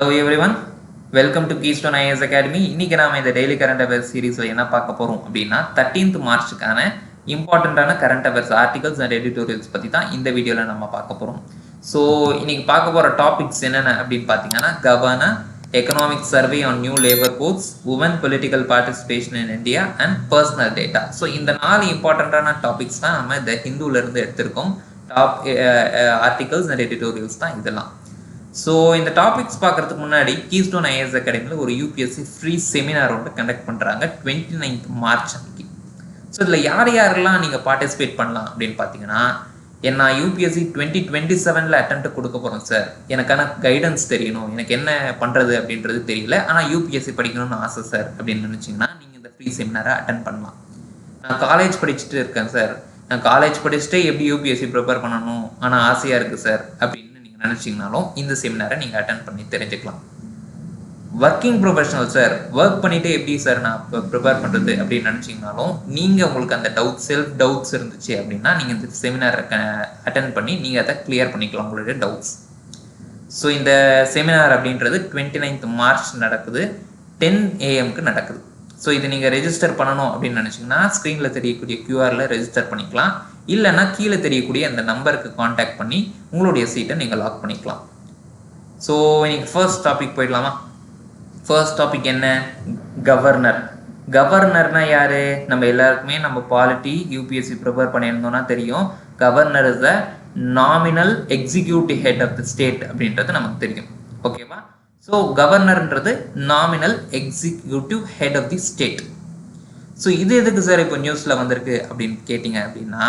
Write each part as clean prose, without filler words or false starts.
Hello everyone, welcome to Keystone IAS Academy. இன்னைக்கு நாம இந்த டெய்லி கரண்ட் அஃபேர்ஸ் சீரீஸ்ல என்ன பார்க்க போறோம் அப்படின்னா 13th மார்ச்சுக்கான இம்பார்ட்டன்டான current affairs articles and editorials பத்தி தான் இந்த வீடியோல நம்ம பார்க்க போறோம். ஸோ இன்னைக்கு பார்க்க போற டாபிக்ஸ் என்னென்ன அப்படின்னு பார்த்தீங்கன்னா governor, economic survey on new labour codes, women political participation in India and personal data. So இந்த 4 இம்பார்ட்டன்டான டாபிக்ஸ் தான் நம்ம இந்த ஹிந்துல இருந்து எடுத்திருக்கோம். டாப் ஆர்டிகல்ஸ் அண்ட் எடிட்டோரியல்ஸ் தான் இதெல்லாம். ஸோ இந்த டாபிக்ஸ் பார்க்கறதுக்கு முன்னாடி கீஸ்டோன் ஐஏஎஸ் அகாடமியில் ஒரு யூபிஎஸ்சி ஃப்ரீ செமினார் ஒன்று கண்டக்ட் பண்ணுறாங்க 29th மார்ச் அன்னைக்கு. ஸோ இதில் யாரெல்லாம் நீங்கள் பார்ட்டிசிபேட் பண்ணலாம் அப்படின்னு பார்த்தீங்கன்னா, நான் யூபிஎஸ்சி 2027 அட்டெம்ப்ட் கொடுக்க போகிறோம் சார், எனக்கான கைடன்ஸ் தெரியணும், எனக்கு என்ன பண்ணுறது அப்படின்றது தெரியல, ஆனால் யூபிஎஸ்சி படிக்கணும்னு ஆசை சார் அப்படின்னு நினச்சிங்கன்னா நீங்கள் இந்த ஃப்ரீ செமினாரை அட்டன் பண்ணலாம். நான் காலேஜ் படிச்சுட்டு இருக்கேன் சார், நான் காலேஜ் படிச்சுட்டே எப்படி யூபிஎஸ்சி ப்ரிப்பேர் பண்ணணும் ஆனால் ஆசையாக இருக்குது சார் அப்படின்னு நினைச்சீங்கனாலும் இந்த செமினாரை நீங்க அட்டெண்ட் பண்ணி தெரிஞ்சுக்கலாம். ஒர்க்கிங் ப்ரொஃபஷனல் சார், ஒர்க் பண்ணிட்டே எப்படி சார் நான் ப்ரிப்பேர் பண்றது அப்படின்னு நினைச்சீங்கனாலும் நீங்க உங்களுக்கு அந்த செல்ஃப் டவுட்ஸ் இருந்துச்சு அப்படின்னா நீங்க இந்த செமினாரை அட்டெண்ட் பண்ணி நீங்க அதை கிளியர் பண்ணிக்கலாம் உங்களுடைய டவுட்ஸ். ஸோ இந்த செமினார் அப்படின்றது 29th மார்ச் நடக்குது, 10 AM நடக்குது. ஸோ இது நீங்கள் ரெஜிஸ்டர் பண்ணணும் அப்படின்னு நினச்சிங்கன்னா ஸ்க்ரீனில் தெரியக்கூடிய கியூஆரில் ரெஜிஸ்டர் பண்ணிக்கலாம், இல்லைன்னா கீழே தெரியக்கூடிய அந்த நம்பருக்கு காண்டாக்ட் பண்ணி உங்களுடைய சீட்டை நீங்கள் லாக் பண்ணிக்கலாம். ஸோ இன்னைக்கு ஃபர்ஸ்ட் டாபிக் போயிடலாமா? ஃபர்ஸ்ட் டாபிக் என்ன? கவர்னர். கவர்னர்னா யாரு? நம்ம எல்லாருக்குமே நம்ம பாலிட்டி யூபிஎஸ்சி ப்ரிப்பேர் பண்ணியிருந்தோம்னா தெரியும். Governor is the nominal executive head of the state அப்படின்றது நமக்கு தெரியும். ஓகேவா? ஸோ கவர்னர்ன்றது nominal executive head of the state. So இது எதுக்கு சார் இப்போ நியூஸில் வந்திருக்கு அப்படின்னு கேட்டிங்க அப்படின்னா,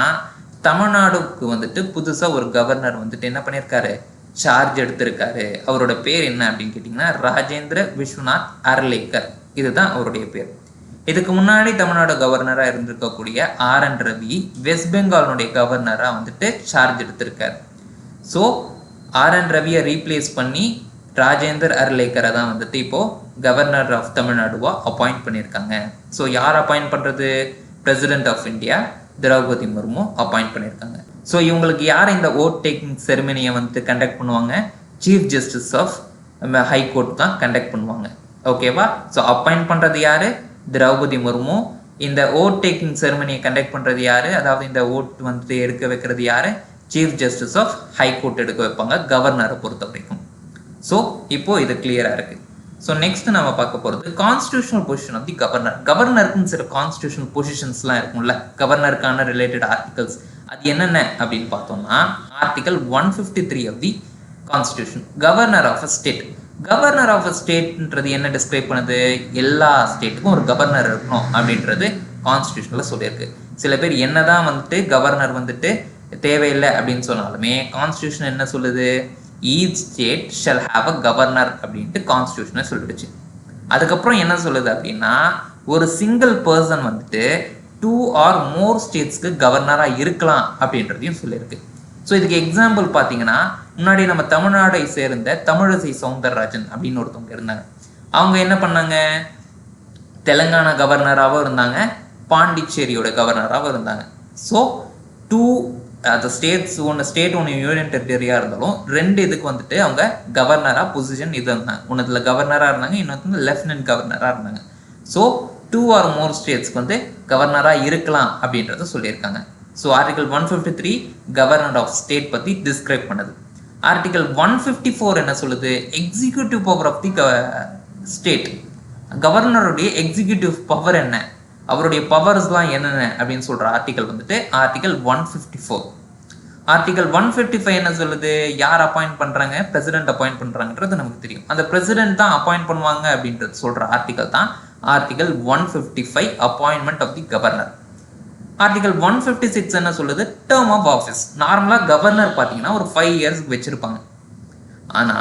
தமிழ்நாடுக்கு வந்துட்டு புதுசாக ஒரு கவர்னர் வந்துட்டு என்ன பண்ணியிருக்காரு, சார்ஜ் எடுத்திருக்காரு. அவரோட பேர் என்ன அப்படின்னு கேட்டிங்கன்னா ராஜேந்திர விஸ்வநாத் அர்லேக்கர், இதுதான் அவருடைய பேர். இதுக்கு முன்னாடி தமிழ்நாடு கவர்னராக இருந்திருக்கக்கூடிய RN ரவி வெஸ்ட் பெங்காலுடைய கவர்னராக வந்துட்டு சார்ஜ் எடுத்திருக்காரு. ஸோ RN ரவியை ரீப்ளேஸ் பண்ணி ராஜேந்தர் அர்லேக்கரை தான் வந்துட்டு இப்போ கவர்னர் ஆஃப் தமிழ்நாடுவா அப்பாயிண்ட் பண்ணியிருக்காங்க. ஸோ யார் அப்பாயிண்ட் பண்ணுறது? President of India Droupadi Murmu appoint பண்ணியிருக்காங்க. ஸோ இவங்களுக்கு யார் இந்த ஓட் டேக்கிங் செரிமனியை வந்துட்டு கண்டக்ட் பண்ணுவாங்க? சீஃப் ஜஸ்டிஸ் ஆஃப் ஹைகோர்ட் தான் கண்டக்ட் பண்ணுவாங்க. ஓகேவா? ஸோ அப்பாயிண்ட் பண்ணுறது யாரு? திரௌபதி முர்மு. இந்த ஓட் டேக்கிங் செரிமனியை கண்டக்ட் பண்ணுறது யாரு, அதாவது இந்த ஓட் வந்துட்டு எடுக்க வைக்கிறது யாரு? சீஃப் ஜஸ்டிஸ் ஆஃப் ஹைகோர்ட் எடுக்க வைப்பாங்க கவர்னரை பொறுத்த வரைக்கும். ஸோ இப்போ இது கிளியராக இருக்கு. ஸோ நெக்ஸ்ட் நம்ம பார்க்க போகிறது constitutional position of the governor. கவர்னருக்குன்னு சில கான்ஸ்டியூஷனல் பொசிஷன்ஸ்லாம் இருக்கும்ல, கவர்னருக்கான ரிலேட்டட் ஆர்டிகல்ஸ். அது என்னென்ன அப்படின்னு பார்த்தோம்னா, article 153 of the constitution, governor of a ஸ்டேட். கவர்னர் ஆஃப் அ ஸ்டேட்ன்றது என்ன டிஸ்கிரைப் பண்ணுது? எல்லா ஸ்டேட்டுக்கும் ஒரு கவர்னர் இருக்கணும் அப்படின்றது கான்ஸ்டியூஷனில் சொல்லியிருக்கு. சில பேர் என்னதான் வந்துட்டு கவர்னர் வந்துட்டு தேவையில்லை அப்படின்னு சொன்னாலுமே கான்ஸ்டியூஷன் என்ன சொல்லுது? Each state shall have a governor அப்படின்ட்டு கான்ஸ்டியூஷனை சொல்லிடுச்சு. அதுக்கப்புறம் என்ன சொல்லுது அப்படின்னா, ஒரு சிங்கிள் பர்சன் வந்துட்டு 2 or more ஸ்டேட்ஸ்க்கு கவர்னராக இருக்கலாம் அப்படின்றதையும் சொல்லியிருக்கு. ஸோ இதுக்கு எக்ஸாம்பிள் பார்த்தீங்கன்னா, முன்னாடி நம்ம தமிழ்நாடை சேர்ந்த தமிழிசை சவுந்தரராஜன் அப்படின்னு ஒருத்தவங்க இருந்தாங்க. அவங்க என்ன பண்ணாங்க? தெலுங்கானா கவர்னராகவும் இருந்தாங்க, பாண்டிச்சேரியோட கவர்னராகவும் இருந்தாங்க. ஸோ 2 அந்த ஸ்டேட்ஸ் ஒன்று யூனியன் டெரிட்டரியாக இருந்தாலும் 2 இதுக்கு வந்துட்டு அவங்க கவர்னராக பொசிஷன் இது இருந்தாங்க. ஒன்றுத்துல கவர்னராக இருந்தாங்க, இன்னொரு லெஃப்டினன்ட் கவர்னராக இருந்தாங்க. ஸோ 2 or more ஸ்டேட்ஸ்க்கு வந்து கவர்னராக இருக்கலாம் அப்படின்றத சொல்லியிருக்காங்க. So article 153 governor of state பற்றி டிஸ்கிரைப் பண்ணுது. ஆர்டிகல் 154 என்ன சொல்லுது? Executive power of the state. கவர்னருடைய எக்ஸிக்யூட்டிவ் பவர் என்ன, அவருடைய பவர்ஸ்லாம் என்னென்ன அப்படின்னு சொல்ற ஆர்டிகல் வந்துட்டு ஆர்டிகல் 154. ஆர்டிகல் 155 என்ன சொல்லுது? யார் அப்பாயிண்ட் பண்றாங்க? பிரசிடென்ட் அப்பாயிண்ட் பண்றாங்கன்றது நமக்கு தெரியும். அந்த பிரசிடென்ட் தான் அப்பாயிண்ட் பண்ணுவாங்க அப்படின்றது சொல்ற ஆர்டிகல் தான் article 155, appointment of the governor. Article 156 என்ன சொல்லுது? Term of office. நார்மலா கவர்னர் பார்த்தீங்கன்னா ஒரு 5 years வச்சிருப்பாங்க. ஆனா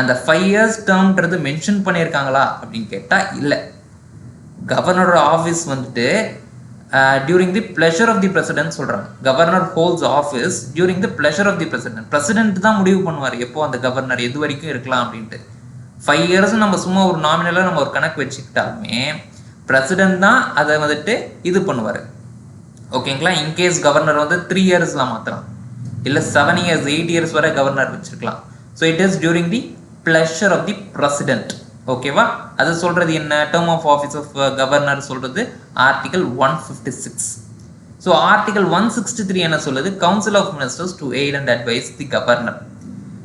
அந்த 5 years டேர்ம்ன்றது மென்ஷன் பண்ணியிருக்காங்களா அப்படின்னு கேட்டா இல்லை. கவர்னரோட ஆஃபீஸ் வந்துட்டு during the pleasure of the president சொல்றாங்க. Governor holds office during the pleasure of the president. President தான் முடிவு பண்ணுவார் எப்போ அந்த கவர்னர் எது வரைக்கும் இருக்கலாம் அப்படின்ட்டு. 5 years நம்ம சும்மா ஒரு நாமினலாக நம்ம ஒரு கணக்கு வச்சுக்கிட்டாலுமே பிரசிடென்ட் தான் அதை வந்துட்டு இது பண்ணுவார். ஓகேங்களா? இன்கேஸ் கவர்னர் வந்து 3 yearsலாம் மாற்றலாம், இல்லை 7 years 8 years வரை கவர்னர் வச்சிருக்கலாம். So it is during the pleasure of the president. ஓகேவா, அது சொல்றது என்ன, term of office of governor சொல்றது ஆர்டிகல் 156. ஸோ ஆர்டிகல் 163 என்ன சொல்லுது, council of ministers to aid and advise the governor.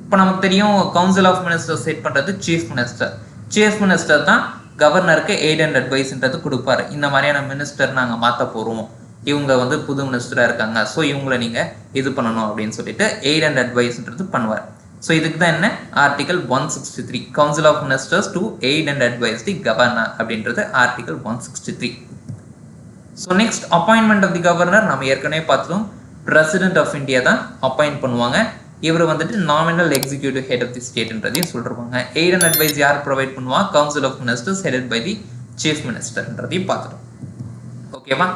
இப்போ நமக்கு தெரியும் கவுன்சில் ஆஃப் மினிஸ்டர்ஸ் செட் பண்றது சீஃப் மினிஸ்டர். சீஃப் மினிஸ்டர் தான் கவர்னருக்கு எய்ட் அண்ட் அட்வைஸ்ன்றது கொடுப்பாரு. இந்த மாதிரியான மினிஸ்டர் நாங்கள் மாற்ற போகிறோம், இவங்க வந்து புது மினிஸ்டராக இருக்காங்க, ஸோ இவங்களை நீங்கள் இது பண்ணணும் அப்படின்னு சொல்லிட்டு எய்ட் அண்ட் அட்வைஸ்ன்றது பண்ணுவார். ஸோ இதுக்கு தான் என்ன, article 163 council of ministers to aid and advise the governor அப்படின்றது article 163. So next appointment of the governor நம்ம ஏற்கனவே பார்த்தோம், பிரசிடென்ட் ஆஃப் இந்தியா தான் அப்பாயிண்ட் பண்ணுவாங்க. இவர் வந்துட்டு nominal executive head of the ஸ்டேட்ன்றதையும் சொல்லிருப்பாங்க. எய்ட் அண்ட் அட்வைஸ் யார் ப்ரொவைட் பண்ணுவா, council of ministers headed by the chief மினிஸ்டர்ன்றதையும் பார்த்துட்டோம். ஓகேவா,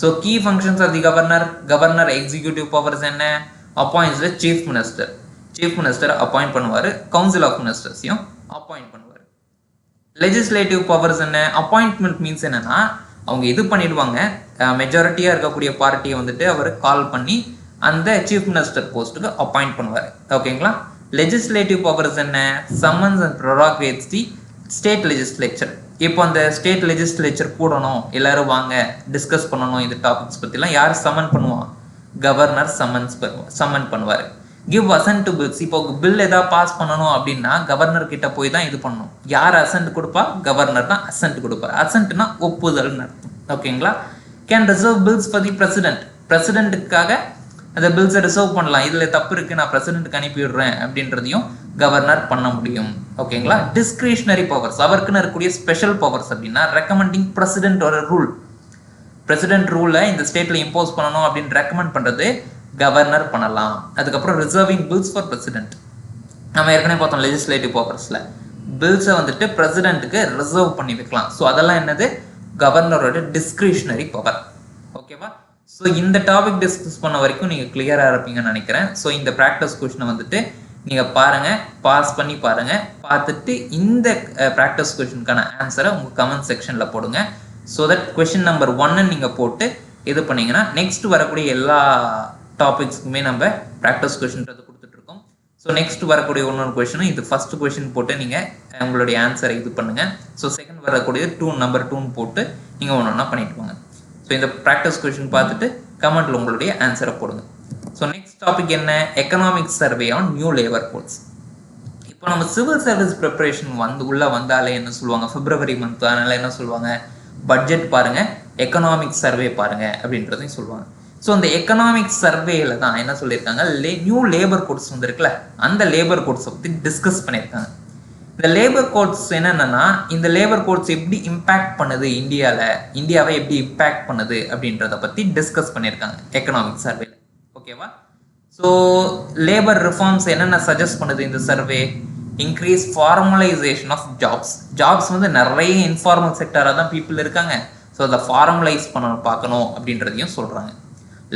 so key functions of the governor, governor executive powers என்ன, appoints the chief minister, chief minister appoint பண்ணுவார், council of மினிஸ்டர்ஸையும் appoint பண்ணுவார். லெஜிஸ்லேட்டிவ் பவர்ஸ் என்ன, appointment means என்னன்னா அவங்க இது பண்ணிடுவாங்க, மெஜாரிட்டியாக இருக்கக்கூடிய பார்ட்டியை வந்துட்டு அவர் கால் பண்ணி அந்த சீஃப் மினிஸ்டர் போஸ்ட்டுக்கு அப்பாயிண்ட் பண்ணுவார். ஓகேங்களா. லெஜிஸ்லேட்டிவ் பவர்ஸ் என்ன, summons and prorogues the state legislature. இப்போ அந்த ஸ்டேட் லெஜிஸ்லேச்சர் கூடணும், எல்லாரும் வாங்க டிஸ்கஸ் பண்ணணும் இந்த டாபிக்ஸ் பற்றிலாம், யார் சம்மன் பண்ணுவான், கவர்னர் சம்மன் பண்ணுவார். கிவ் அசன்ட் டு பில்ஸ், இப்போ பில் ஏதாவது பாஸ் பண்ணணும் அப்படின்னா கவர்னர் கிட்ட போய் தான் இது பண்ணணும். யார் அசன்ட் கொடுப்பா, கவர்னர் தான் அசன்ட் கொடுப்பார். அசன்ட்னா ஒப்புதல்னு அர்த்தம். ஓகேங்களா. Can reserve bills for the president, பிரசிடென்ட்டுக்காக அந்த பில்ஸை ரிசர்வ் பண்ணலாம், இதில் தப்பு இருக்குது நான் பிரசிடென்ட்டுக்கு அனுப்பி விடுறேன் அப்படின்றதையும் கவர்னர் பண்ண முடியும். ஓகேங்களா. டிஸ்கிரிஷனரி பவர்ஸ், அவருக்குன்னு இருக்கக்கூடிய ஸ்பெஷல் பவர்ஸ் அப்படின்னா ரெக்கமெண்டிங் பிரசிடென்ட் ஒரு ரூல், பிரசிடென்ட் ரூலை இந்த ஸ்டேட்டில் இம்போஸ் பண்ணணும் அப்படின்னு ரெக்கமெண்ட் பண்ணுறது கவர்னர் பண்ணலாம். அதுக்கப்புறம் ரிசர்விங் பில்ஸ் ஃபார் பிரசிடென்ட், நம்ம ஏற்கனவே பார்த்தோம் லெஜிஸ்லேட்டிவ் பவர்ஸில் பில்ஸை வந்துட்டு பிரசிடென்ட்டுக்கு ரிசர்வ் பண்ணி வைக்கலாம். ஸோ அதெல்லாம் என்னது, கவர்னரோட டிஸ்கிரிஷனரி பவர். ஓகேவா. ஸோ இந்த டாபிக் டிஸ்கஸ் பண்ண வரைக்கும் நீங்கள் கிளியராக இருப்பீங்கன்னு நினைக்கிறேன். ஸோ இந்த ப்ராக்டிஸ் கொஷினை வந்துட்டு நீங்கள் பாருங்கள், பாஸ் பண்ணி பாருங்கள், பார்த்துட்டு இந்த ப்ராக்டிஸ் கொஷினுக்கான ஆன்சரை உங்கள் கமெண்ட் செக்ஷனில் போடுங்க. ஸோ தட் கொஷின் நம்பர் 1 நீங்கள் போட்டு இது பண்ணிங்கன்னா நெக்ஸ்ட் வரக்கூடிய எல்லா டாபிக்ஸ்க்குமே நம்ம ப்ராக்டிஸ் கொஷின்றது கொடுத்துட்ருக்கோம். ஸோ நெக்ஸ்ட் வரக்கூடிய இன்னொரு கொஷினும் இது ஃபர்ஸ்ட் கொஷின் போட்டு நீங்கள் உங்களுடைய ஆன்சரை இது பண்ணுங்கள். ஸோ செகண்ட் வரக்கூடிய நம்பர் 2 போட்டு நீங்கள் ஒன்று ஒன்றா பண்ணிட்டு போங்க. ஸோ இந்த ப்ராக்டிஸ் கொஷின் பார்த்துட்டு கமெண்ட்டில் உங்களுடைய ஆன்சரை போடுங்க. ஸோ நெக்ஸ்ட் டாபிக் என்ன, economic survey on new labour codes. இப்போ நம்ம சிவில் சர்வீஸ் ப்ரிப்பரேஷன் உள்ளே வந்தாலே என்ன சொல்லுவாங்க, பிப்ரவரி மந்த், அதனால என்ன சொல்லுவாங்க, பட்ஜெட் பாருங்கள், எக்கனாமிக் சர்வே பாருங்கள் அப்படின்றதையும் சொல்லுவாங்க. ஸோ அந்த எக்கனாமிக் சர்வேல தான் என்ன சொல்லியிருக்காங்க, நியூ லேபர் கோட்ஸ் வந்துருக்குல்ல, அந்த லேபர் கோட்ஸை பற்றி டிஸ்கஸ் பண்ணியிருக்காங்க. இந்த லேபர் கோட்ஸ் என்னென்னா, இந்த லேபர் கோட்ஸ் எப்படி இம்பேக்ட் பண்ணுது இந்தியாவை எப்படி இம்பேக்ட் பண்ணுது அப்படின்றத பற்றி டிஸ்கஸ் பண்ணியிருக்காங்க எக்கனாமிக் சர்வேல. ஓகேவா. ஸோ லேபர் ரிஃபார்ம்ஸ் என்னென்ன சஜஸ்ட் பண்ணுது இந்த survey, increase formalisation of jobs வந்து நிறைய இன்ஃபார்மல் செக்டராக தான் பீப்புள் இருக்காங்க. ஸோ அதை ஃபார்மலைஸ் பார்க்கணும் அப்படின்றதையும் சொல்கிறாங்க.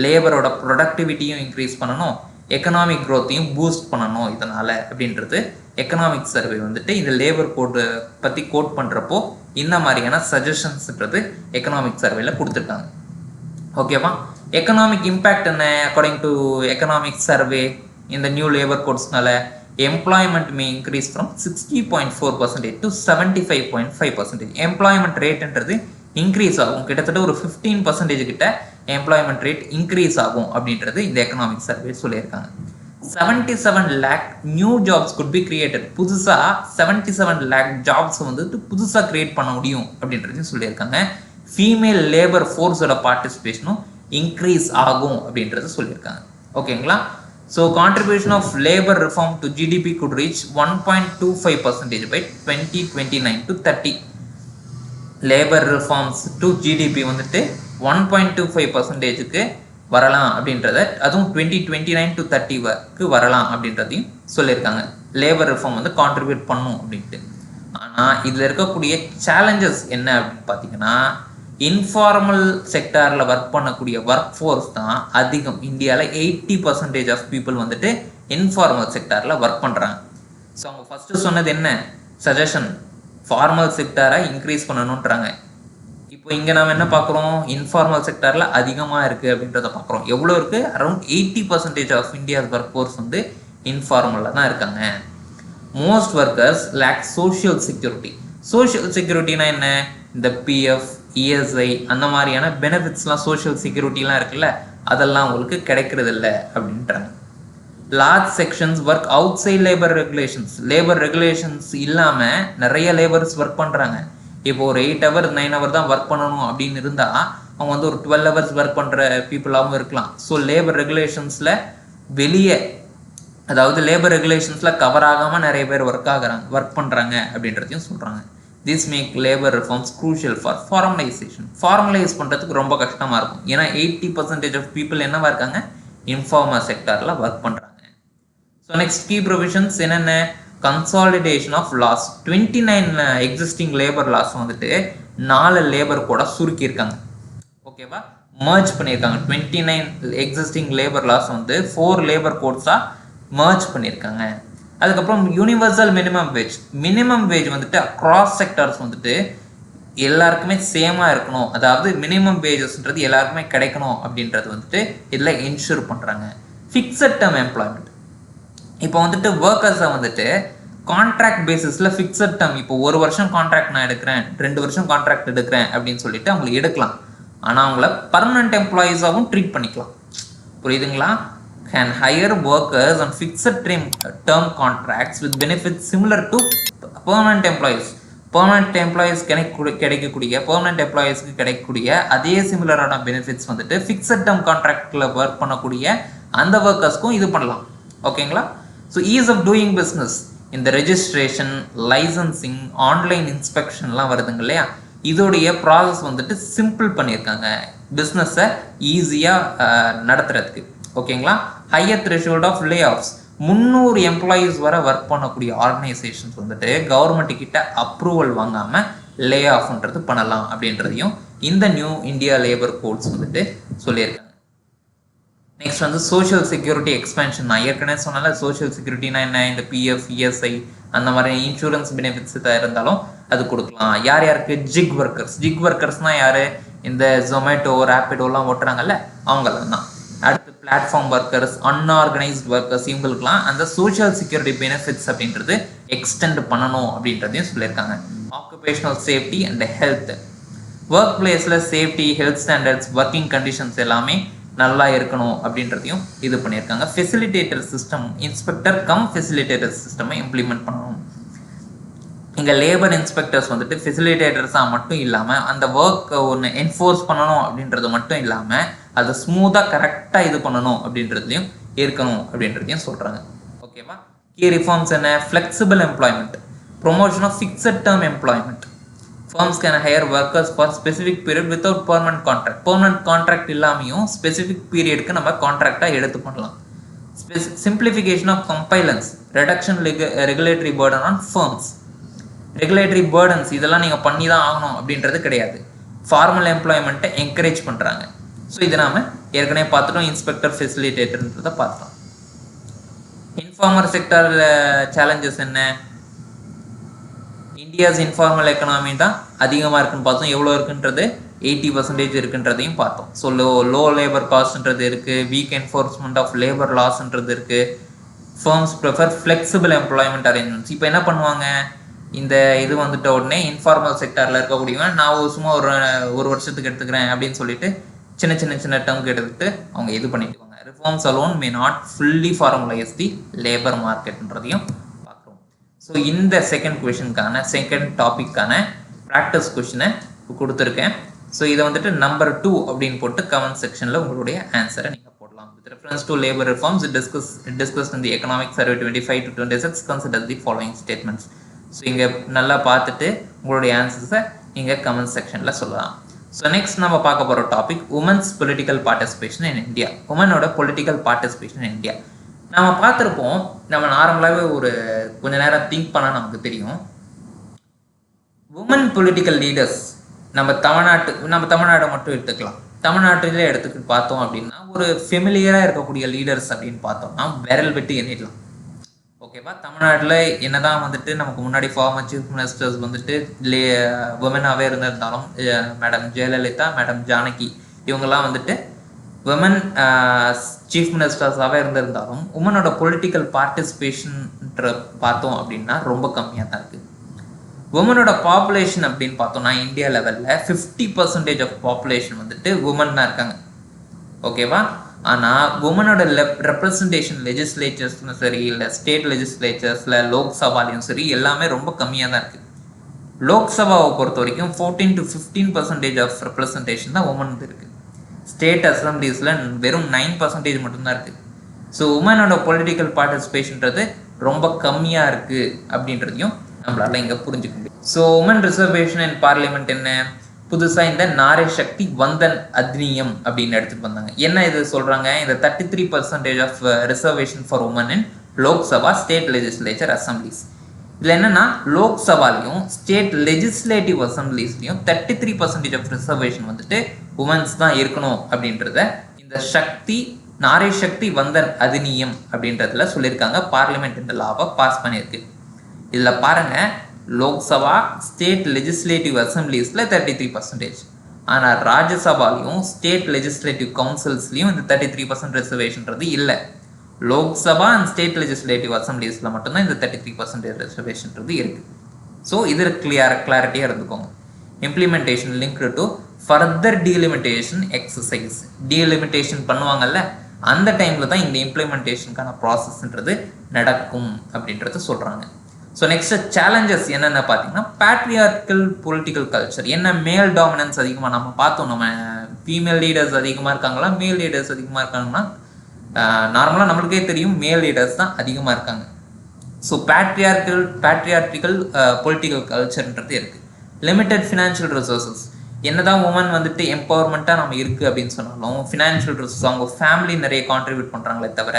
லேபரோட ப்ரொடக்டிவிட்டியும் இன்க்ரீஸ் பண்ணணும், எக்கனாமிக் க்ரோத்தையும் பூஸ்ட் பண்ணணும் இதனால் அப்படின்றது எக்கனாமிக் சர்வே வந்துட்டு இந்த லேபர் கோடு பற்றி கோட் பண்ணுறப்போ இந்த மாதிரியான சஜஷன்ஸ்ன்றது எக்கனாமிக் சர்வேல கொடுத்துருக்காங்க. ஓகேவா. எக்கனாமிக் இம்பேக்ட் என்ன, அக்கார்டிங் டு எக்கனாமிக் சர்வே இந்த நியூ லேபர் கோட்ஸ்னால employment may increase from 60.4% to 75.5%. Employment ரேட்ன்றது இன்க்ரீஸ் ஆகும், கிட்டத்தட்ட ஒரு 15% கிட்ட எம்ப்ளாய்மெண்ட் ரேட் இன்க்ரீஸ் ஆகும் அப்படின்றது இந்த எக்கனாமிக் சர்வே சொல்லியிருக்காங்க. 77 lakh new jobs could be created, புதுசாக 77 lakh ஜாப்ஸ் வந்துட்டு புதுசாக கிரியேட் பண்ண முடியும் அப்படின்றதையும் சொல்லியிருக்காங்க. ஃபீமேல் லேபர் ஃபோர்ஸோட பார்ட்டிசிபேஷனும் இன்க்ரீஸ் ஆகும் அப்படின்றது சொல்லியிருக்காங்க. ஓகேங்களா. So contribution of labour reform to GDP could reach 1.25% by 2029 to 30. Labour reforms to GDP வந்துட்டு 1.25%க்கு வரலாம் அப்படின்றத, அதுவும் 2029 to 30 வரலாம் அப்படின்றதையும் சொல்லியிருக்காங்க. லேபர் ரிஃபார்ம் வந்து கான்ட்ரிபியூட் பண்ணும் அப்படின்ட்டு. ஆனால் இதில் இருக்கக்கூடிய சேலஞ்சஸ் என்ன அப்படின்னு பார்த்தீங்கன்னா, இன்ஃபார்மல் செக்டாரில் ஒர்க் பண்ணக்கூடிய ஒர்க் ஃபோர்ஸ் தான் அதிகம். இந்தியாவில் 80% ஆஃப் பீப்புள் வந்துட்டு இன்ஃபார்மல் செக்டாரில் ஒர்க் பண்ணுறாங்க. ஸோ அவங்க ஃபஸ்ட்டு சொன்னது என்ன சஜஷன், ஃபார்மல் செக்டாரை இன்க்ரீஸ் பண்ணணுன்றாங்க. இப்போ இங்கே நம்ம என்ன பார்க்குறோம், இன்ஃபார்மல் செக்டாரில் அதிகமாக இருக்குது அப்படின்றத பார்க்குறோம். எவ்வளோ இருக்குது, around 80% of India's workforce வந்து இன்ஃபார்மலில் தான் இருக்காங்க. Most workers lack social security. Social செக்யூரிட்டினா என்ன? இந்த பிஎஃப், இஎஸ்ஐ அந்த மாதிரியான பெனிஃபிட்ஸ்லாம், சோஷியல் செக்யூரிட்டிலாம் இருக்குல்ல, அதெல்லாம் உங்களுக்கு கிடைக்கிறது இல்லை அப்படின்றாங்க. Large sections work outside labour regulations. Labour regulations இல்லாமல் நிறைய லேபர்ஸ் ஒர்க் பண்ணுறாங்க. இப்போ ஒரு 8 hour 9 hour தான் ஒர்க் பண்ணணும் அப்படின்னு இருந்தால் அவங்க வந்து ஒரு 12 hours ஒர்க் பண்ணுற பீப்புளாகவும் இருக்கலாம். ஸோ லேபர் ரெகுலேஷன்ஸில் வெளியே, அதாவது லேபர் ரெகுலேஷன்ஸில் கவர் ஆகாமல் நிறைய பேர் ஒர்க் பண்ணுறாங்க அப்படின்றதையும் சொல்கிறாங்க. This make labour reforms crucial for formalisation. Formalise பண்ணுறதுக்கு ரொம்ப கஷ்டமாக இருக்கும். ஏன்னா 80% ஆஃப் பீப்புள் என்னவா இருக்காங்க? இன்ஃபார்மல் செக்டாரில் ஒர்க் பண்ணுறாங்க. ஸோ நெக்ஸ்ட் கீ ப்ரொவிஷன்ஸ் என்னென்ன? Consolidation of laws. 29 existing labour laws வந்துட்டு 4 லேபர் கூட சுருக்கியிருக்காங்க. ஓகேவா? மர்ஜ் பண்ணியிருக்காங்க. 29 எக்ஸிஸ்டிங் லேபர் லாஸ் வந்து 4 லேபர் கோட்ஸாக மர்ஜ் பண்ணியிருக்காங்க. அதுக்கப்புறம் universal minimum wage. Minimum wage வந்துட்டு அக்ராஸ் செக்டர்ஸ் வந்துட்டு எல்லாருக்குமே சேமாக இருக்கணும், அதாவது மினிமம் வேஜஸ்ன்றது எல்லாருக்குமே கிடைக்கணும் அப்படின்றது வந்துட்டு இதில் இன்ஷூர் பண்ணுறாங்க. Fixed term employment. இப்போ வந்துட்டு ஒர்க்கர்ஸை வந்துட்டு கான்ட்ராக்ட் பேசிஸில் ஃபிக்ஸட் டேர்ம், இப்போ 1 வருஷம் கான்ட்ராக்ட் நான் எடுக்கிறேன், 2 வருஷம் கான்ட்ராக்ட் எடுக்கிறேன் அப்படின்னு சொல்லிட்டு அவங்களை எடுக்கலாம். ஆனால் அவங்கள பர்மனன்ட் எம்ப்ளாயீஸாகவும் ட்ரீட் பண்ணிக்கலாம். புரியுதுங்களா? Can hire workers on fixed term contracts with benefits similar to permanent employees. Permanent employees permanent எம்ப்ளாயீஸ்க்கு கிடைக்கக்கூடிய அதே சிமிலரான பெனிஃபிட்ஸ் வந்துட்டு ஃபிக்ஸட் டேர்ம் கான்ட்ராக்டில் ஒர்க் பண்ணக்கூடிய அந்த ஒர்க்கர்ஸ்க்கும் இது பண்ணலாம். ஓகேங்களா? So ease of doing business. இந்த ரெஜிஸ்ட்ரேஷன், லைசன்சிங், ஆன்லைன் இன்ஸ்பெக்ஷன்லாம் வருதுங்க இல்லையா, இதோடைய ப்ராசஸ் வந்துட்டு சிம்பிள் பண்ணியிருக்காங்க பிஸ்னஸை ஈஸியாக நடத்துறதுக்கு. ஓகேங்களா? Higher threshold of layoffs. 300 employees வர ஒர்க் பண்ணக்கூடிய ஆர்கனைசேஷன்ஸ் வந்துட்டு கவர்மெண்ட் கிட்ட அப்ரூவல் வாங்காமல் லே ஆஃப்ன்றது பண்ணலாம் அப்படின்றதையும் இந்த நியூ இந்தியா லேபர் கோட்ஸ் வந்துட்டு சொல்லியிருக்காங்க. நெக்ஸ்ட் வந்து சோஷியல் செக்யூரிட்டி எக்ஸ்பேன்ஷன். நான் ஏற்கனவே சொன்னால சோஷியல் செக்யூரிட்டினா என்ன? இந்த பிஎஃப், இஎஸ்ஐ அந்த மாதிரி இன்சூரன்ஸ் பெனிஃபிட்ஸ் இருந்தாலும் அது கொடுக்கலாம். யார் யாருக்கு? Zig workers. ஜிக் ஒர்க்கர்ஸ்னால் யார்? இந்த ஜொமேட்டோ, ரேப்பிடோலாம் ஓட்டுறாங்கல்ல, அவங்களாம் தான். அடுத்து பிளாட்ஃபார்ம் ஒர்க்கர்ஸ், அன்ஆர்கனைஸ்ட் ஒர்க்கர்ஸ், இவங்களுக்குலாம் அந்த சோஷியல் செக்யூரிட்டி பெனிஃபிட்ஸ் அப்படின்றது எக்ஸ்டெண்ட் பண்ணணும் அப்படின்றதையும் சொல்லியிருக்காங்க. Occupational safety and health. Work பிளேஸில் safety, health standards, working conditions எல்லாமே நல்லா இருக்கணும் அப்படின்றதையும் இது பண்ணியிருக்காங்க. Facilitator system, inspector cum facilitator சிஸ்டமை இம்ப்ளிமெண்ட் பண்ணணும். இங்கே லேபர் இன்ஸ்பெக்டர்ஸ் வந்துட்டு ஃபெசிலிட்டேட்டர்ஸாக மட்டும் இல்லாமல் அந்த ஒர்க் ஒன்று என்ஃபோர்ஸ் பண்ணணும் அப்படின்றது மட்டும் இல்லாமல் அதை ஸ்மூத்தாக கரெக்டாக இது பண்ணணும் அப்படின்றதையும் இருக்கணும் அப்படின்றதையும் சொல்கிறாங்க. ஓகேவா? கீ ரிஃபார்ம்ஸ் என்ன? Flexible employment, promotion of fixed term employment. Firms can hire workers for specific period without permanent contract. Permanent contract இல்லாமையும் ஸ்பெசிஃபிக் பீரியடுக்கு நம்ம கான்ட்ராக்டாக எடுத்து பண்ணலாம். Simplification of compliance, reduction regulatory burden on firms. Regulatory burdens இதெல்லாம் நீங்கள் பண்ணி தான் ஆகணும் அப்படின்றது கிடையாது. ஃபார்மல் எம்ப்ளாய்மெண்ட்டை என்கரேஜ் பண்ணுறாங்க. ஸோ இதை நாம் ஏற்கனவே பார்த்துட்டோம். இன்ஸ்பெக்டர், ஃபெசிலிட்டேட்டர்ன்றதை பார்த்தோம். இன்ஃபார்மல் செக்டரில் சேலஞ்சஸ் என்ன? இந்தியாஸ் இன்ஃபார்மல் எக்கனாமி தான் அதிகமாக இருக்குன்னு பார்த்தோம். எவ்வளோ இருக்குன்றது 80% இருக்குன்றதையும் பார்த்தோம். ஸோ லோ லேபர் காஸ்ட்ன்றது இருக்குது, வீக் என்ஃபோர்ஸ்மெண்ட் ஆஃப் லேபர் லாஸ்ன்றது இருக்குது. Firms prefer flexible employment arrangements. இப்போ என்ன பண்ணுவாங்க? இந்த இது வந்துட்ட உடனே இன்ஃபார்மல் செக்டரில் இருக்கக்கூடியவங்க நான் சும்மா ஒரு வருஷத்துக்கு எடுத்துக்கிறேன் அப்படின்னு சொல்லிட்டு சின்ன டேர்ம்க்கு எடுத்துகிட்டு அவங்க இது பண்ணிட்டுவாங்க. Reforms alone may not fully formalise the labour மார்க்கெட்ன்றதையும் பார்க்குறோம். ஸோ இந்த செகண்ட் டாபிக்கான ப்ராக்டிஸ் கொஷினை கொடுத்துருக்கேன். ஸோ இதை வந்துட்டு நம்பர் 2 அப்படின்னு போட்டு கமெண்ட் செக்ஷனில் உங்களுடைய ஆன்சரை நீங்கள் போடலாம். With reference to labour reforms discussed in the economic survey 25 to 26 consider the following statements. So இங்கே நல்லா பார்த்துட்டு உங்களுடைய ஆன்சர்ஸை நீங்கள் கமெண்ட் செக்ஷனில் சொல்லலாம். ஸோ நெக்ஸ்ட் நம்ம பார்க்க போகிற topic women's political participation in India. உமனோட பொலிட்டிக்கல் பார்ட்டிசிபேஷன் இன் இந்தியா நம்ம பார்த்துருப்போம். நம்ம நார்மலாகவே ஒரு கொஞ்ச நேரம் திங்க் பண்ணால் நமக்கு தெரியும். உமன் பொலிட்டிக்கல் லீடர்ஸ் நம்ம தமிழ்நாடு மட்டும் எடுத்துக்கலாம். தமிழ்நாட்டிலே எடுத்துக்கிட்டு பார்த்தோம் அப்படின்னா ஒரு ஃபெமிலியராக இருக்கக்கூடிய லீடர்ஸ் அப்படின்னு பார்த்தோம்னா விரல் விட்டு எண்ணிடலாம். ஓகேவா? தமிழ்நாட்டில் என்னதான் வந்துட்டு நமக்கு முன்னாடி ஃபார்மர் சீஃப் மினிஸ்டர்ஸ் வந்துட்டு உமனாகவே இருந்திருந்தாலும் மேடம் ஜெயலலிதா, மேடம் ஜானகி இவங்கெல்லாம் வந்துட்டு விமன் சீஃப் மினிஸ்டர்ஸாகவே இருந்திருந்தாலும் உமனோட பொலிட்டிக்கல் பார்ட்டிசிபேஷன்ற பார்த்தோம் அப்படின்னா ரொம்ப கம்மியாக தான் இருக்குது. உமனோட பாப்புலேஷன் அப்படின்னு பார்த்தோம்னா இந்தியா லெவலில் 50% ஆஃப் பாப்புலேஷன் வந்துட்டு உமன் தான் இருக்காங்க. ஓகேவா? ஆனால் உமனோட ரெப்ரசன்டேஷன் லெஜிஸ்லேச்சர்ஸ்லும் சரி, இல்லை ஸ்டேட் லெஜிஸ்லேச்சர்ஸில் லோக்சபாலையும் சரி, எல்லாமே ரொம்ப கம்மியாக தான் இருக்குது. லோக்சபாவை பொறுத்த வரைக்கும் 14 to 15% ஆஃப் ரெப்ரசன்டேஷன் தான் உமன் இருக்குது. ஸ்டேட் அசம்பிளிஸில் வெறும் 9% மட்டும்தான் இருக்குது. ஸோ உமனோட பொலிட்டிக்கல் பார்ட்டிசிபேஷன்றது ரொம்ப கம்மியாக இருக்குது அப்படின்றதையும் நம்மளால இங்கே புரிஞ்சுக்க முடியும். So women reservation in parliament என்ன? புதுசாக இந்த நாரி சக்தி வந்தன் அதிநியம் அப்படின்னு எடுத்துகிட்டு வந்தாங்க. என்ன இது சொல்கிறாங்க? இந்த 33% of reservation for women in Lok Sabha, state legislature assemblies. இதில் என்னென்னா லோக்சபாலையும் ஸ்டேட் லெஜிஸ்லேட்டிவ் அசம்பிளிஸ்லையும் 33% ஆஃப் ரிசர்வேஷன் வந்துட்டு உமன்ஸ் தான் இருக்கணும் அப்படின்றத இந்த சக்தி நாரி சக்தி வந்தன் அதிநியம் அப்படின்றதுல சொல்லியிருக்காங்க. பார்லிமெண்ட் இந்த லாவை பாஸ் பண்ணியிருக்கு. இதில் பாருங்கள், லோக்சபா ஸ்டேட் லெஜிஸ்லேட்டிவ் அசம்பிளிஸில் 33%, ஆனால் ராஜ்யசபாலையும் ஸ்டேட் லெஜிஸ்லேட்டிவ் கவுன்சில்ஸ்லையும் இந்த 33% ரிசர்வேஷன்றது இல்லை. லோக்சபா அண்ட் ஸ்டேட் லெஜிஸ்லேட்டிவ் அசம்பிளிஸில் மட்டும்தான் இந்த 33% ரிசர்வேஷன்றது இருக்குது. ஸோ இதில் கிளாரிட்டியாக இருந்துக்கோங்க. Implementation linked to further delimitation exercise. Delimitation பண்ணுவாங்கல்ல, அந்த டைமில் தான் இந்த இம்ப்ளிமெண்டேஷனுக்கான ப்ராசஸ்ன்றது நடக்கும் அப்படின்றத சொல்கிறாங்க. ஸோ நெக்ஸ்ட் சேலஞ்சஸ் என்னென்ன பார்த்தீங்கன்னா, பேட்ரியார்க்கல் பொலிட்டிக்கல் கல்ச்சர். என்ன மேல் டாமினன்ஸ் அதிகமாக நம்ம பார்த்தோம். நம்ம ஃபீமேல் லீடர்ஸ் அதிகமாக இருக்காங்களா, மேல் லீடர்ஸ் அதிகமாக இருக்காங்கன்னா, நார்மலாக நம்மளுக்கே தெரியும் மேல் லீடர்ஸ் தான் அதிகமாக இருக்காங்க. ஸோ பேட்ரியார்டிக்கல் பொலிட்டிக்கல் கல்ச்சர்ன்றது இருக்குது. Limited financial resources. என்னதான் உமன் வந்துட்டு எம்பவர்மெண்ட்டாக நம்ம இருக்குது அப்படின்னு சொன்னாலும் ஃபினான்ஷியல் ரிசோர்ஸ் அவங்க ஃபேமிலி நிறைய கான்ட்ரிபியூட் பண்ணுறாங்களே தவிர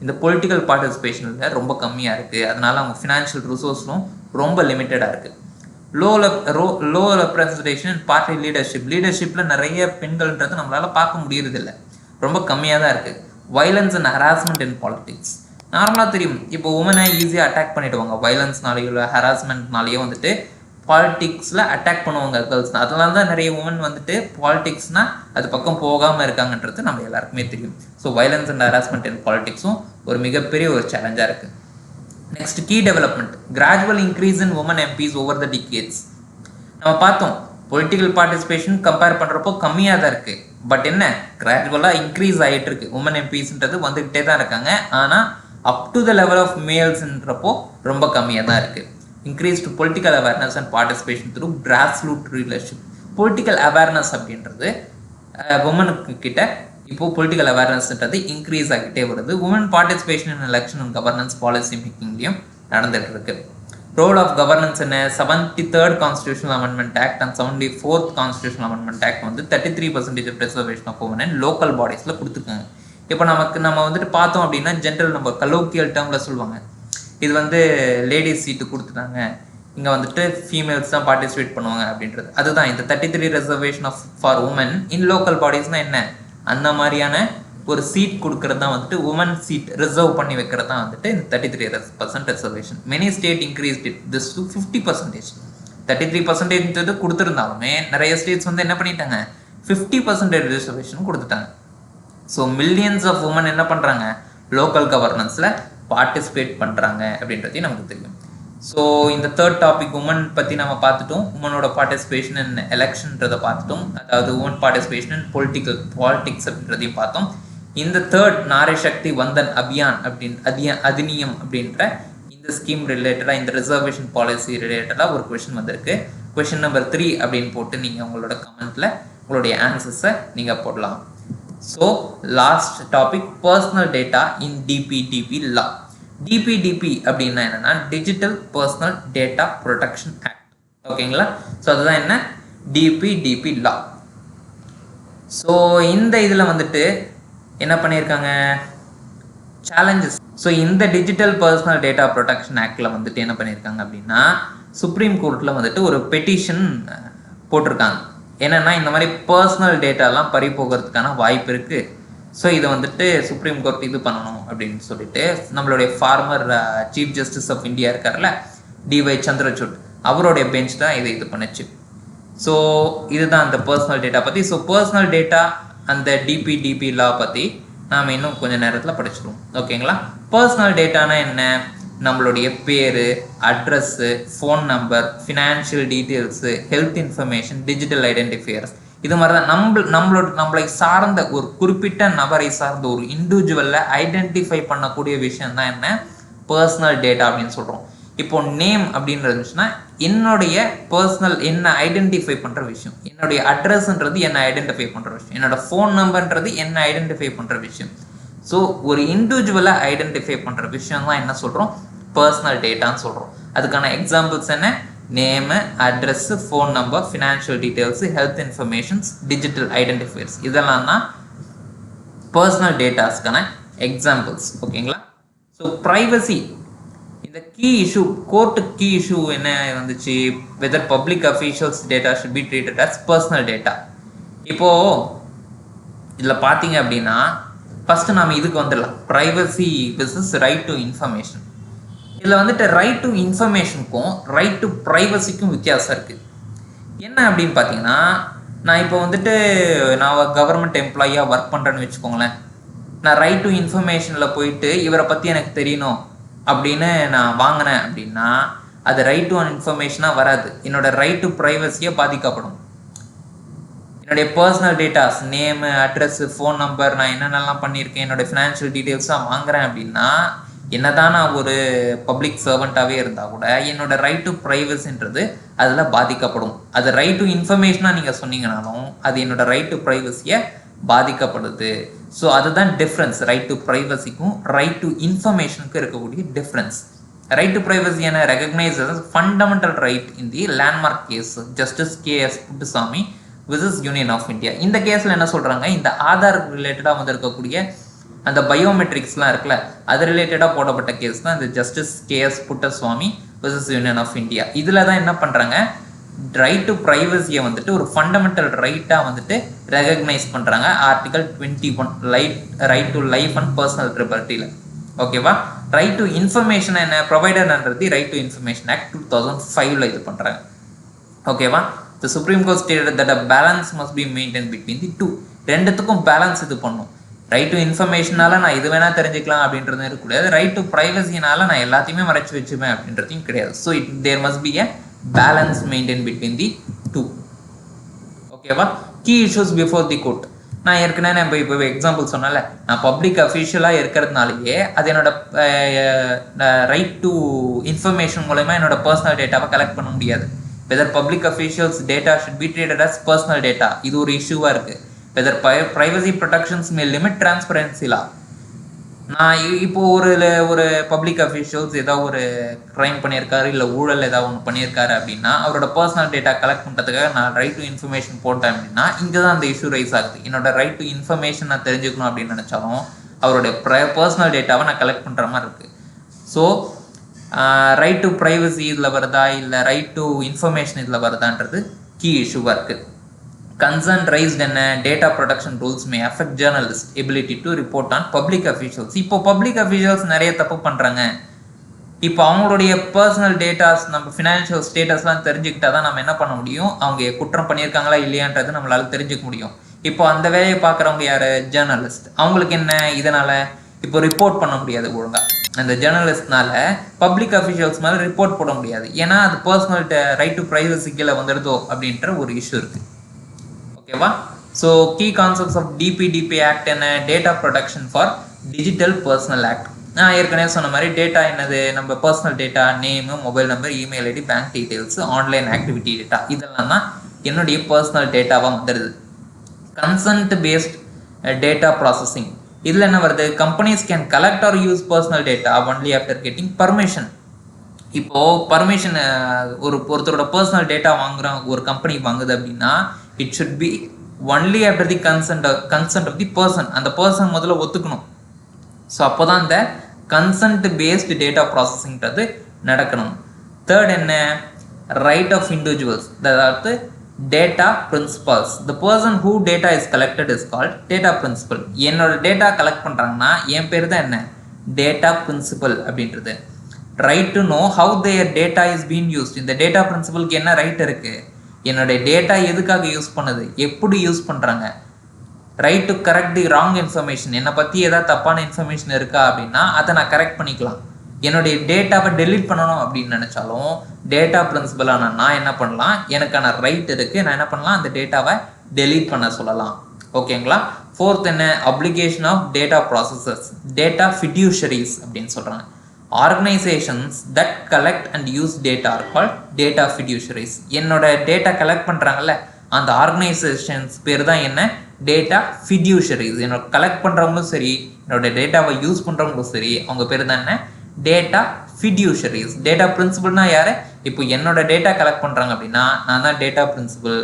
இந்த பொலிட்டிக்கல் பார்ட்டிசிபேஷனில் ரொம்ப கம்மியாக இருக்குது. அதனால அவங்க ஃபினான்ஷியல் ரிசோர்ஸும் ரொம்ப லிமிட்டடாக இருக்குது. லோ ரெப்ரசன்டேஷன் பார்ட்டி லீடர்ஷிப்பில் நிறைய பெண்கள்ன்றது நம்மளால் பார்க்க முடியறதில்லை, ரொம்ப கம்மியாக தான் இருக்குது. Violence and harassment in politics. நார்மலாக தெரியும், இப்போ உமனை ஈஸியாக அட்டாக் பண்ணிவிடுவாங்க. வைலன்ஸ்னாலேயோ இல்லை ஹராஸ்மெண்ட்னாலேயோ வந்துட்டு பாலிடிக்ஸில் அட்டாக் பண்ணுவாங்க கேர்ள்ஸ். அதனால தான் நிறைய உமன் வந்துட்டு பாலிடிக்ஸ்னால் அது பக்கம் போகாமல் இருக்காங்கன்றது நம்ம எல்லாருக்குமே தெரியும். So violence and harassment in பாலிடிக்ஸும் ஒரு மிகப்பெரிய ஒரு சேலஞ்சாக இருக்குது. Next key development. Gradual increase in women MPs over the decades. நம்ம பார்த்தோம் பொலிட்டிக்கல் பார்ட்டிசிபேஷன் கம்பேர் பண்ணுறப்போ கம்மியாக தான் இருக்குது. பட் என்ன, கிராஜுவலாக இன்க்ரீஸ் ஆகிட்டு இருக்கு. உமன் எம்பிஸ்ன்றது வந்துக்கிட்டே தான் இருக்காங்க. ஆனால் up to the level of மேல்ஸ்ன்றப்போ ரொம்ப கம்மியாக தான் இருக்குது. Increased political awareness and participation through grass root leadership. Political awareness அப்படின்றது உமனுக்கு கிட்ட இப்போ பொலிட்டிக்கல் அவேர்னஸ்ன்றது இன்க்ரீஸ் ஆகிட்டே வருது. Women participation in election and governance policy மேக்கிங்லையும் நடந்துகிட்டு இருக்கு. ரோல் ஆஃப் கவர்னன்ஸ் என்ன? 73rd constitutional amendment act and 74th constitutional amendment act வந்து 33% of reservation of women and local பாடிஸில் கொடுத்துருக்காங்க. இப்போ நம்ம வந்துட்டு பார்த்தோம் அப்படின்னா ஜென்ரல் நம்ம கலோக்கியல் டேர்மில் சொல்லுவாங்க, இது வந்து லேடிஸ் சீட்டு கொடுத்துட்டாங்க, இங்கே வந்துட்டு ஃபீமேல்ஸ் தான் பார்ட்டிசிபேட் பண்ணுவாங்க அப்படின்றது. அதுதான் இந்த 33 reservation of for women in local பாடிஸ்னால் என்ன, அந்த மாதிரியான ஒரு சீட் கொடுக்கறது தான் வந்துட்டு உமன் சீட் ரிசர்வ் பண்ணி வைக்கிறது தான் வந்துட்டு இந்த 33% reservation. Many state increased this to 50%. 33% கொடுத்துருந்தாலுமே நிறைய ஸ்டேட்ஸ் வந்து என்ன பண்ணிட்டாங்க, 50% ரிசர்வேஷன் கொடுத்துட்டாங்க. ஸோ மில்லியன்ஸ் ஆஃப் உமன் என்ன பண்ணுறாங்க, லோக்கல் கவர்னன்ஸில் பார்ட்டிசிபேட் பண்ணுறாங்க அப்படின்றதையும் நமக்கு தெரியும். ஸோ இந்த தேர்ட் டாபிக் உமன் பற்றி நம்ம பார்த்துட்டோம். உமனோட பார்ட்டிசிபேஷன் இன் எலெக்ஷன்றதை பார்த்துட்டோம். அதாவது உமன் பார்ட்டிசிபேஷன் இன் பாலிடிக்ஸ் அப்படின்றதையும் பார்த்தோம். இந்த தேர்ட் நாரி சக்தி வந்தன் அபியான் அதிநியம் அப்படின்ற இந்த ஸ்கீம் ரிலேட்டடாக, இந்த ரிசர்வேஷன் பாலிசி ரிலேட்டடாக ஒரு கொஷின் வந்திருக்கு. கொஷின் நம்பர் 3 அப்படின்னு போட்டு நீங்கள் உங்களோட கமெண்ட்டில் உங்களுடைய ஆன்சர்ஸை நீங்கள் போடலாம். So last topic personal data in DPDP law. DPDP அப்படின்னா என்னன்னா digital personal data protection act. ஓகேங்களா? ஸோ அதுதான் என்ன, டிபிடிபி லா. ஸோ இந்த இதில் வந்துட்டு என்ன பண்ணியிருக்காங்க, சேலஞ்சஸ். ஸோ இந்த டிஜிட்டல் பர்சனல் டேட்டா ப்ரொடெக்ஷன் ஆக்டில் வந்துட்டு என்ன பண்ணியிருக்காங்க அப்படின்னா, சுப்ரீம் கோர்ட்டில் வந்துட்டு ஒரு பெட்டிஷன் போட்டிருக்காங்க. என்னென்னா இந்த மாதிரி பர்சனல் டேட்டாலாம் பறி போகிறதுக்கான வாய்ப்பு இருக்குது. ஸோ இதை வந்துட்டு சுப்ரீம் கோர்ட் இது பண்ணணும் அப்படின்னு சொல்லிட்டு நம்மளுடைய former chief justice of India இருக்கார்ல, டிஒய் சந்திரசூட், அவருடைய பெஞ்ச் தான் இது பண்ணுச்சு. ஸோ இதுதான் அந்த பர்சனல் டேட்டா பற்றி. ஸோ பர்சனல் டேட்டா அந்த டிபி லா பற்றி நாம் இன்னும் கொஞ்சம் நேரத்தில் படிச்சிருவோம். ஓகேங்களா? பர்சனல் டேட்டானா என்ன? நம்மளுடைய பேர், address, phone number, financial details, health information, digital identifiers, இது மாதிரி தான் நம்மளை சார்ந்த ஒரு குறிப்பிட்ட நபரை சார்ந்த ஒரு இண்டிவிஜுவலை ஐடென்டிஃபை பண்ணக்கூடிய விஷயம் தான் என்ன? பர்சனல் டேட்டா அப்படின்னு சொல்கிறோம். இப்போ நேம் அப்படின்னு இருந்துச்சுன்னா என்னுடைய பர்சனல் என்ன ஐடென்டிஃபை பண்ணுற விஷயம், என்னுடைய அட்ரஸ்ன்றது என்ன ஐடென்டிஃபை பண்ணுற விஷயம், என்னோட ஃபோன் நம்பர்ன்றது என்ன ஐடென்டிஃபை பண்ணுற விஷயம். ஸோ ஒரு இண்டிவிஜுவலை ஐடென்டிஃபை பண்ணுற விஷயம் தான் என்ன சொல்கிறோம்? பர்சனல் டேட்டான்னு சொல்கிறோம். அதுக்கான எக்ஸாம்பிள்ஸ் என்ன? Name, address, phone number, financial details, health informations, digital identifiers, இதெல்லாம் தான் பர்சனல் டேட்டாஸ்க்கான எக்ஸாம்பிள்ஸ். ஓகேங்களா? ஸோ ப்ரைவசி, இந்த key issue, court key issue என்ன வந்துச்சு? Whether public officials data should be treated as personal data. இப்போது இதில் பார்த்தீங்க அப்படின்னா ஃபஸ்ட்டு நாம் இதுக்கு வந்துடலாம். Privacy versus right to information. இதில் வந்துட்டு ரைட் டு இன்ஃபர்மேஷனுக்கும் ரைட் டு ப்ரைவசிக்கும் வித்தியாசம் இருக்குது. என்ன அப்படின்னு பார்த்தீங்கன்னா, நான் இப்போ வந்துட்டு நான் கவர்மெண்ட் எம்ப்ளாயியாக ஒர்க் பண்ணுறேன்னு வச்சுக்கோங்களேன். நான் ரைட் டு இன்ஃபர்மேஷனில் போயிட்டு இவரை பற்றி எனக்கு தெரியணும் அப்படின்னு நான் வாங்கினேன் அப்படின்னா அது ரைட் டு இன்ஃபர்மேஷனாக வராது. என்னோட ரைட் டு ப்ரைவசியை பாதிக்கப்படும். என்னுடைய personal datas, name, address, phone number, நான் என்னென்னலாம் பண்ணியிருக்கேன், என்னோடய ஃபினான்ஷியல் டீட்டெயில்ஸாக வாங்குறேன் அப்படின்னா என்னதான் நான் ஒரு பப்ளிக் சர்வெண்ட்டாகவே இருந்தால் கூட என்னோட ரைட் டு ப்ரைவசின்றது அதில் பாதிக்கப்படும். அது ரைட் டு இன்ஃபர்மேஷனாக நீங்கள் சொன்னீங்கனாலும் அது என்னோட ரைட் டு ப்ரைவசியை பாதிக்கப்படுது. ஸோ அதுதான் டிஃப்ரென்ஸ் ரைட் டு ப்ரைவசிக்கும் ரைட் டு இன்ஃபர்மேஷனுக்கும் இருக்கக்கூடிய டிஃப்ரென்ஸ். ரைட் டு ப்ரைவசி என recognise as fundamental right in the landmark case justice KS Puttaswamy versus union of India. இந்த கேஸில் என்ன சொல்கிறாங்க? இந்த ஆதார் ரிலேட்டடாக வந்திருக்கக்கூடிய அந்த பயோமெட்ரிக்ஸ்லாம் இருக்குல்ல, அது ரிலேட்டடாக போடப்பட்ட கேஸ் தான் இந்த justice KS Puttaswamy versus union of India. இதில் தான் என்ன பண்ணுறாங்க? ரைட் டு ப்ரைவசியை வந்துட்டு ஒரு ஃபண்டமெண்டல் ரைட்டாக வந்துட்டு ரெகக்னைஸ் பண்ணுறாங்க. Article 21 right to life and personal லிபர்ட்டியில். ஓகேவா? ரைட் டு இன்ஃபர்மேஷன் என்ன? ப்ரொவைடர்ன்றது ரைட் டு இன்ஃபர்மேஷன் ஆக்ட் 2005 இது பண்ணுறாங்க. ஓகேவா? The Supreme Court stated that a balance must be maintained between the two. ரெண்டுத்துக்கும் பேலன்ஸ் இது பண்ணும். ரைட் டு இன்ஃபர்மேஷனால நான் இது வேணால் தெரிஞ்சுக்கலாம் அப்படின்றது இருக்கக்கூடாது. ரைட் டு ப்ரைவசினால நான் எல்லாத்தையுமே மறைச்சி வச்சுப்பேன் அப்படின்றதையும் கிடையாது. So there must be a balance maintained between the two. ஓகேவா? Key issues before the court. நான் ஏற்கனவே இப்போ எக்ஸாம்பிள் சொன்னால, நான் பப்ளிக் அஃபீஷியலாக இருக்கிறதுனாலேயே அது என்னோட ரைட் டு இன்ஃபர்மேஷன் மூலமா என்னோட பர்சனல் டேட்டாவை கலெக்ட் பண்ண முடியாது. Whether public officials data should be treated as personal data, இது ஒரு இஷ்யூவாக இருக்குது. Whether privacy protections may limit transparency law. நான் இப்போ ஒரு பப்ளிக் அஃபீஷியல்ஸ் ஏதாவது ஒரு க்ரைம் பண்ணியிருக்காரு, இல்லை ஊழல் ஏதாவது ஒன்று பண்ணியிருக்காரு அப்படின்னா அவரோட பர்சனல் டேட்டா கலெக்ட் பண்ணுறதுக்காக நான் ரைட் டு இன்ஃபர்மேஷன் போட்டேன் அப்படின்னா இங்கே தான் அந்த இஷ்யூ ரைஸ் ஆகுது. என்னோட ரைட் டு இன்ஃபர்மேஷன் நான் தெரிஞ்சுக்கணும் அப்படின்னு நினச்சாலும் அவருடைய பர்சனல் டேட்டாவை நான் கலெக்ட் பண்ணுற மாதிரி இருக்குது. ஸோ ரைட் டு ப்ரைவசி இதில் வருதா இல்லை ரைட் டு இன்ஃபர்மேஷன் இதில் வருதான்றது கீ இஷ்யூவாக இருக்குது. கன்சர்ன் ரைஸ்ட் என்ன? Data production rules May affect journalist ability to report on public officials. இப்போ பப்ளிக் அஃபீஷியல்ஸ் நிறைய தப்பு பண்ணுறாங்க. இப்போ அவங்களுடைய பர்சனல் டேட்டாஸ், நம்ம ஃபினான்ஷியல் ஸ்டேட்டஸ்லாம் தெரிஞ்சுக்கிட்டா தான் நம்ம என்ன பண்ண முடியும்? அவங்க குற்றம் பண்ணியிருக்காங்களா இல்லையான்றது நம்மளால தெரிஞ்சுக்க முடியும். இப்போ அந்த வேலையை பார்க்குறவங்க யார்? ஜேர்னலிஸ்ட். அவங்களுக்கு என்ன இதனால் இப்போ ரிப்போர்ட் பண்ண முடியாது ஒழுங்காக. அந்த ஜேர்னலிஸ்ட்னால பப்ளிக் அஃபீஷியல்ஸ் மேலே ரிப்போர்ட் போட முடியாது. ஏன்னா அது பர்சனல் ரைட் டு ப்ரைவசி கீழே வந்துடுதோ அப்படின்ற ஒரு இஷ்யூ இருக்குது. ஓகேவா? So key concepts of DP act என்ன? Data protection for digital personal act. நான் ஏற்கனவே சொன்ன மாதிரி டேட்டா என்னது? நம்ம personal data, name, mobile number, email ID, bank details, online activity data, இதெல்லாம் தான் என்னுடைய பர்சனல் டேட்டாவாக வந்துடுது. கன்சென்ட் பேஸ்ட் டேட்டா ப்ராசஸிங், இதில் என்ன வருது? Companies can collect or use personal data only after getting permission. இப்போது பர்மிஷன் ஒருத்தரோட பர்சனல் டேட்டா வாங்குகிறோம், ஒரு கம்பெனி வாங்குது அப்படின்னா it should be only after the consent of the person. அந்த பர்சன் முதல்ல ஒத்துக்கணும். ஸோ அப்போ தான் இந்த கன்சென்ட் பேஸ்டு டேட்டா ப்ராசஸிங்கிறது நடக்கணும். தேர்ட் என்ன? ரைட் ஆஃப் இண்டிவிஜுவல்ஸ், அதாவது data principals. The person who data is collected is called data principal. என்னோட டேட்டா கலெக்ட் பண்ணுறாங்கன்னா என் பேர் தான் என்ன? டேட்டா பிரின்சிபல் அப்படின்றது. Right to know how their data is been used. இந்த டேட்டா பிரின்சிபலுக்கு என்ன ரைட் இருக்குது? என்னுடைய டேட்டா எதுக்காக யூஸ் பண்ணுது, எப்படி யூஸ் பண்ணுறாங்க, right to correct the wrong information. என்னை பற்றி ஏதாவது தப்பான இன்ஃபர்மேஷன் இருக்கா அப்படின்னா அதை நான் கரெக்ட் பண்ணிக்கலாம். என்னுடைய டேட்டாவை டெலீட் பண்ணணும் அப்படின்னு நினச்சாலும் டேட்டா பிரின்சிபலான நான் என்ன பண்ணலாம், எனக்கான ரைட் இருக்குது, நான் என்ன பண்ணலாம், அந்த டேட்டாவை டெலீட் பண்ண சொல்லலாம். ஓகேங்களா. ஃபோர்த் என்ன, application of data processors, data fiduciaries அப்படின்னு சொல்கிறாங்க. Organisations that collect and use data are called data fiduciaries. என்னோட டேட்டா கலெக்ட் பண்ணுறாங்கல்ல அந்த ஆர்கனைசேஷன்ஸ் பேர் தான் என்ன, டேட்டா ஃபிடியூஷரிஸ். என்னோட கலெக்ட் பண்ணுறவங்களும் சரி, என்னோட டேட்டாவை யூஸ் பண்ணுறவங்களும் சரி, அவங்க பேர் தான் என்ன, டேட்டா ஃபிடியூஷரிஸ். டேட்டா பிரின்சிபல்னா யாரு, இப்போ என்னோட டேட்டா கலெக்ட் பண்ணுறாங்க அப்படின்னா நான் தான் டேட்டா பிரின்சிபல்.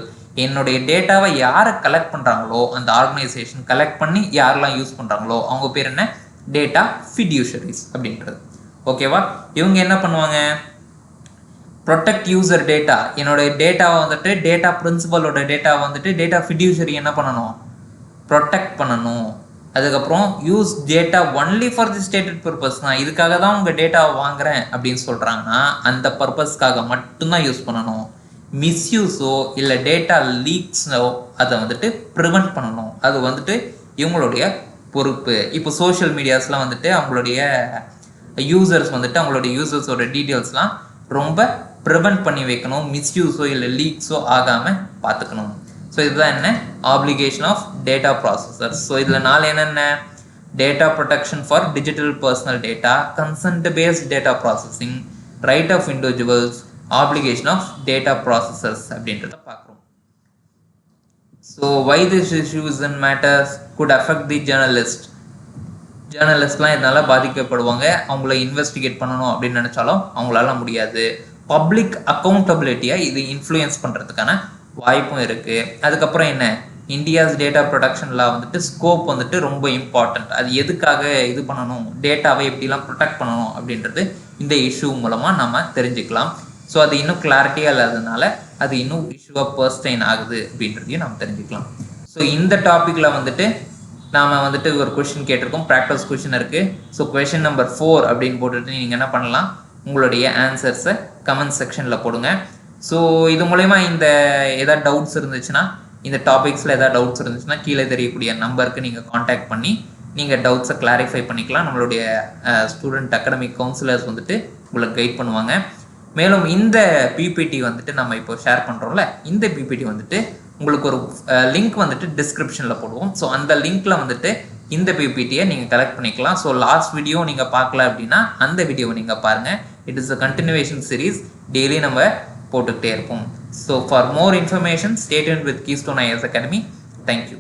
என்னுடைய டேட்டாவை யாரை கலெக்ட் பண்ணுறாங்களோ அந்த ஆர்கனைசேஷன் கலெக்ட் பண்ணி யாரெல்லாம் யூஸ் பண்ணுறாங்களோ அவங்க பேர் என்ன, டேட்டா ஃபிடியூஷரிஸ் அப்படின்றது. ஓகேவா. இவங்க என்ன பண்ணுவாங்க, ப்ரொடெக்ட் யூசர் டேட்டா. என்னோட டேட்டாவை வந்துட்டு டேட்டா பிரின்சிபலோட டேட்டாவை வந்துட்டு டேட்டா ஃபிடியூஷரி என்ன பண்ணணும், ப்ரொடெக்ட் பண்ணணும். அதுக்கப்புறம் use data only for the stated purpose. நான் இதுக்காக தான் உங்கள் டேட்டாவை வாங்குறேன் அப்படின்னு சொல்கிறாங்கன்னா அந்த பர்பஸ்க்காக மட்டும்தான் யூஸ் பண்ணணும். மிஸ்யூஸோ இல்லை டேட்டா லீக்ஸோ அதை வந்துட்டு ப்ரிவெண்ட் பண்ணணும். அது வந்துட்டு இவங்களுடைய பொறுப்பு. இப்போ சோஷியல் மீடியாஸ்லாம் வந்துட்டு அவங்களுடைய யூசர்ஸ் வந்துட்டு அவங்களுடைய யூசர்ஸோட டீட்டெயில்ஸ்லாம் ரொம்ப ப்ரிவெண்ட் பண்ணி வைக்கணும். மிஸ்யூஸோ இல்லை லீக்ஸோ ஆகாமல் பார்த்துக்கணும். ஸோ இதுதான் என்ன, application of data processors. So இதில் 4 என்னென்ன, data protection for digital personal data, consent based data processing, right of individuals, application of data processors அப்படின்றத பார்க்குறோம். So why this issues and matters could affect the journalist. ஜேர்னலிஸ்ட்லாம் இதனால் பாதிக்கப்படுவாங்க. அவங்கள investigate பண்ணணும் அப்படின்னு நினச்சாலும் அவங்களால முடியாது. பப்ளிக் அக்கௌண்டபிலிட்டியை இது இன்ஃப்ளூயன்ஸ் பண்ணுறதுக்கான வாய்ப்பும் இருக்குது. அதுக்கப்புறம் என்ன, இந்தியாஸ் டேட்டா ப்ரொடக்ஷன் லா வந்துட்டு ஸ்கோப் வந்துட்டு ரொம்ப இம்பார்ட்டண்ட். அது எதுக்காக இது பண்ணணும், டேட்டாவை எப்படிலாம் ப்ரொடெக்ட் பண்ணணும் அப்படின்றது இந்த இஷ்யூ மூலமாக நம்ம தெரிஞ்சுக்கலாம். ஸோ அது இன்னும் கிளாரிட்டியாக இல்லாததுனால அது இன்னும் இஷ்யூவாக பர்ஸ்டைன் ஆகுது அப்படின்றதையும் நம்ம தெரிஞ்சுக்கலாம். ஸோ இந்த டாப்பிக்கில் வந்துட்டு நாம் வந்துட்டு ஒரு கொஷின் கேட்டிருக்கோம், ப்ராக்டிஸ் கொஷின் இருக்குது. ஸோ கொஷின் நம்பர் 4 அப்படின்னு போட்டுட்டு நீங்கள் என்ன பண்ணலாம், உங்களுடைய ஆன்சர்ஸை கமெண்ட் செக்ஷனில் போடுங்க. ஸோ இது மூலமா இந்த ஏதாவது டவுட்ஸ் இருந்துச்சுன்னா, இந்த டாபிக்ஸில் ஏதாவது டவுட்ஸ் இருந்துச்சுன்னா கீழே தெரியக்கூடிய நம்பருக்கு நீங்கள் காண்டாக்ட் பண்ணி நீங்கள் டவுட்ஸை கிளாரிஃபை பண்ணிக்கலாம். நம்மளுடைய ஸ்டூடெண்ட் அகாடமிக் கவுன்சிலர்ஸ் வந்துட்டு உங்களுக்கு கைட் பண்ணுவாங்க. மேலும் இந்த பிபிடி வந்துட்டு நம்ம இப்போ ஷேர் பண்ணுறோம்ல, இந்த பிபிடி வந்துட்டு உங்களுக்கு ஒரு லிங்க் வந்துட்டு டிஸ்கிரிப்ஷனில் போடுவோம். ஸோ அந்த லிங்க்கில் வந்துட்டு இந்த பிபிடியை நீங்கள் கலெக்ட் பண்ணிக்கலாம். ஸோ லாஸ்ட் வீடியோ நீங்கள் பார்க்கல அப்படின்னா அந்த வீடியோவை நீங்கள் பாருங்கள். It is a continuation series, daily நம்ம போட்டுக்கிட்டே இருப்போம். So for more information stay tuned with keystone IAS academy. Thank you.